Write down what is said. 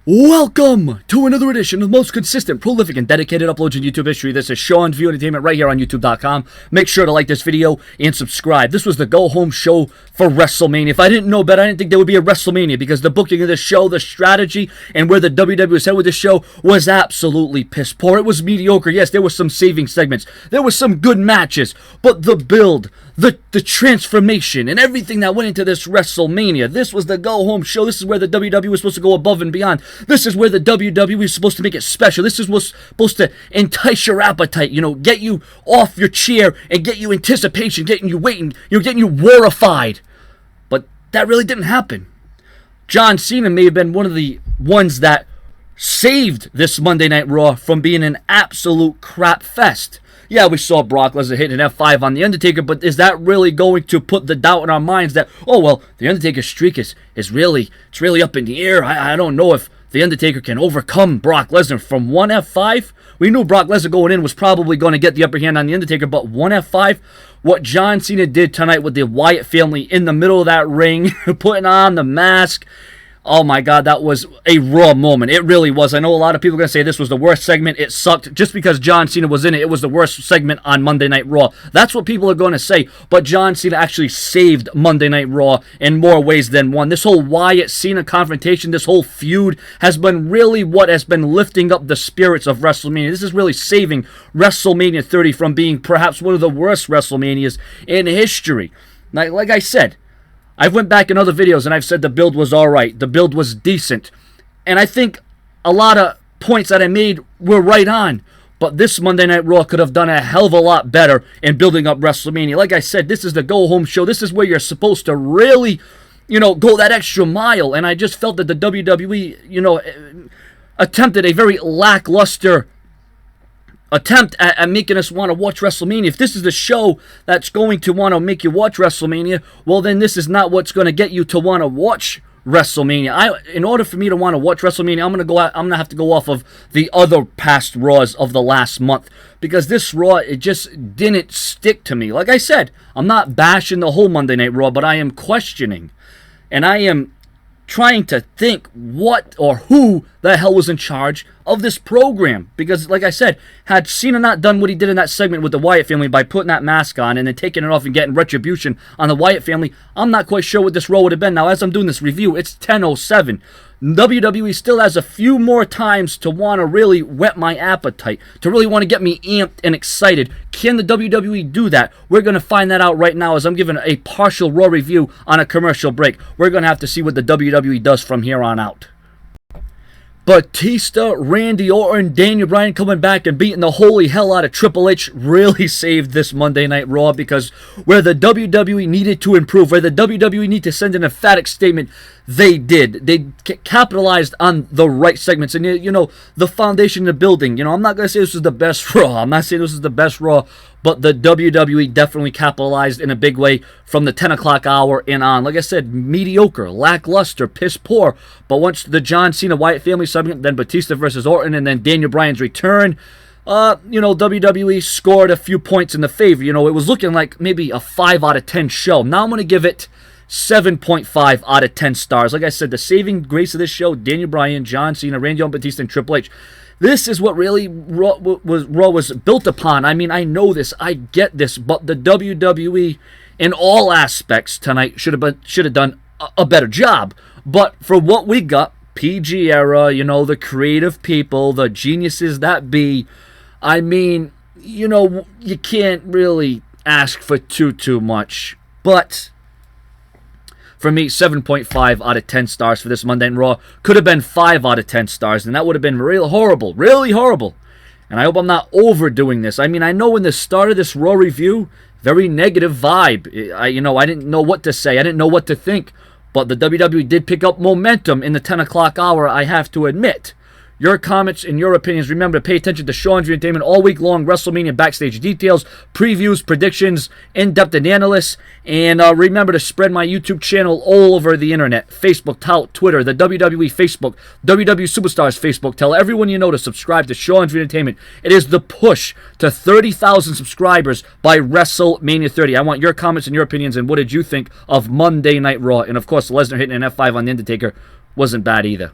Welcome to another edition of the most consistent, prolific, and dedicated uploads in YouTube history. This is Sean's View Entertainment right here on YouTube.com. Make sure to like this video and subscribe. This was the go-home show for WrestleMania. If I didn't know better, I didn't think there would be a WrestleMania because the booking of the show, the strategy, and where the WWE was headed with the show was absolutely piss poor. It was mediocre. Yes, there were some saving segments. There were some good matches, but the build, the transformation, and everything that went into this WrestleMania, this was the go-home show. This is where the WWE was supposed to go above and beyond. This is where the WWE is supposed to make it special. This is what's supposed to entice your appetite, get you off your chair and get you anticipation, getting you waiting, getting you horrified. But that really didn't happen. John Cena may have been one of the ones that saved this Monday Night Raw from being an absolute crap fest. Yeah, we saw Brock Lesnar hitting an F5 on The Undertaker, but is that really going to put the doubt in our minds that, oh, well, The Undertaker's streak is really up in the air. I don't know if The Undertaker can overcome Brock Lesnar from one F5. We knew Brock Lesnar going in was probably going to get the upper hand on The Undertaker, but one F5, what John Cena did tonight with the Wyatt family in the middle of that ring, putting on the mask, oh my God, that was a raw moment. It really was. I know a lot of people are going to say this was the worst segment. It sucked. Just because John Cena was in it, it was the worst segment on Monday Night Raw. That's what people are going to say. But John Cena actually saved Monday Night Raw in more ways than one. This whole Wyatt-Cena confrontation, this whole feud has been really what has been lifting up the spirits of WrestleMania. This is really saving WrestleMania 30 from being perhaps one of the worst WrestleManias in history. Like I said, I've went back in other videos and I've said the build was alright. The build was decent. And I think a lot of points that I made were right on. But this Monday Night Raw could have done a hell of a lot better in building up WrestleMania. Like I said, this is the go-home show. This is where you're supposed to really, go that extra mile. And I just felt that the WWE, attempted a very lackluster attempt at making us want to watch WrestleMania. If this is the show that's going to want to make you watch WrestleMania, well, then this is not what's going to get you to want to watch WrestleMania. In order for me to want to watch WrestleMania, I'm going to have to go off of the other past Raws of the last month, because this Raw, it just didn't stick to me. Like I said, I'm not bashing the whole Monday Night Raw, but I am questioning, and I am trying to think what or who the hell was in charge of this program. Because, like I said, had Cena not done what he did in that segment with the Wyatt family by putting that mask on and then taking it off and getting retribution on the Wyatt family, I'm not quite sure what this role would have been. Now, as I'm doing this review, it's 10:07. WWE still has a few more times to want to really whet my appetite, to really want to get me amped and excited. Can the WWE do that? We're going to find that out right now as I'm giving a partial Raw review on a commercial break. We're going to have to see what the WWE does from here on out. Batista, Randy Orton, Daniel Bryan coming back and beating the holy hell out of Triple H really saved this Monday Night Raw, because where the WWE needed to improve, where the WWE needed to send an emphatic statement, they did. They capitalized on the right segments and, the foundation of the building. I'm not going to say this was the best Raw. I'm not saying this is the best Raw, but the WWE definitely capitalized in a big way from the 10 o'clock hour and on. Like I said, mediocre, lackluster, piss poor. But once the John Cena Wyatt family segment, then Batista versus Orton, and then Daniel Bryan's return, WWE scored a few points in the favor. It was looking like maybe a 5 out of 10 show. Now I'm going to give it 7.5 out of 10 stars. Like I said, the saving grace of this show, Daniel Bryan, John Cena, Randy Orton, Batista, and Triple H. This is what really Raw was built upon. I mean, I know this, I get this, but the WWE in all aspects tonight should have done a better job. But for what we got, PG era, the creative people, the geniuses that be, I mean, you can't really ask for too much. But for me, 7.5 out of 10 stars for this Monday Night Raw. Could have been 5 out of 10 stars, and that would have been real horrible. Really horrible. And I hope I'm not overdoing this. I mean, I know in the start of this Raw review, very negative vibe. I didn't know what to say. I didn't know what to think. But the WWE did pick up momentum in the 10 o'clock hour, I have to admit. Your comments and your opinions. Remember to pay attention to Sean's Entertainment all week long. WrestleMania backstage details, previews, predictions, in-depth analysis. And remember to spread my YouTube channel all over the internet. Facebook, Twitter, the WWE Facebook, WWE Superstars Facebook. Tell everyone you know to subscribe to Sean's Entertainment. It is the push to 30,000 subscribers by WrestleMania 30. I want your comments and your opinions. And what did you think of Monday Night Raw? And of course, Lesnar hitting an F5 on The Undertaker wasn't bad either.